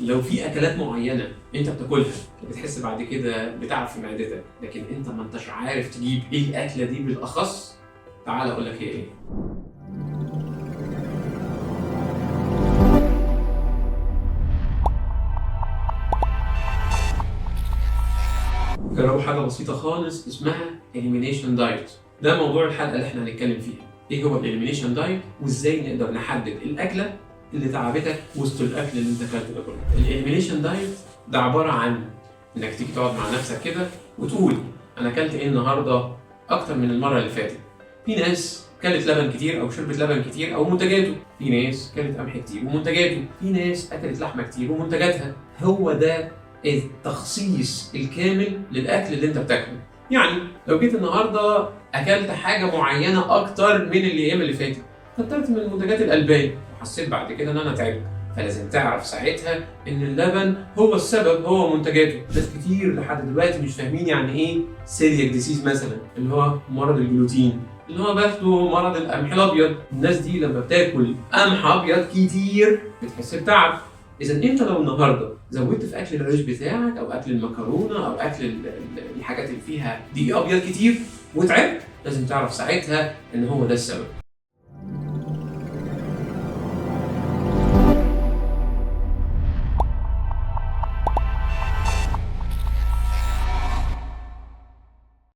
لو في اكلات معينه انت بتاكلها بتحس بعد كده بتعب في معدتك، لكن انت ما انتش عارف تجيب ايه الاكله دي بالاخص، تعال اقول لك هي ايه. جربوا حاجه بسيطه خالص اسمها elimination diet. ده موضوع الحلقه اللي احنا هنتكلم فيها. ايه هو الاليمينيشن دايت وازاي نقدر نحدد الاكله اللي تعبتك وسط الاكل اللي انت اكلته ده كله. الاليمينيشن دايت ده عباره عن انك تيجي تقعد مع نفسك كده وتقول انا اكلت ايه النهارده اكتر من المره اللي فاتت. في ناس كلت لبن كتير او شربت لبن كتير او منتجاته، في ناس كلت قمح كتير ومنتجاته، في ناس اكلت لحمه كتير ومنتجاتها. هو ده التخصيص الكامل للاكل اللي انت بتاكله. يعني لو جيت النهارده اكلت حاجه معينه اكتر من الايام اللي فاتت، كترت من منتجات الالبان وحسيت بعد كده ان انا تعبت، فلازم تعرف ساعتها ان اللبن هو السبب، هو منتجاته. ناس كتير لحد دلوقتي مش فاهمين يعني ايه سيلياك ديسيز مثلا، اللي هو مرض الجلوتين، اللي هو باخده مرض القمح الابيض. الناس دي لما بتاكل قمح ابيض كتير بتحس بتعب. اذا انت لو النهارده زودت في اكل العيش بتاعك او اكل المكرونه او اكل الحاجات اللي فيها دقيق ابيض كتير وتعبت، لازم تعرف ساعتها ان هو ده السبب.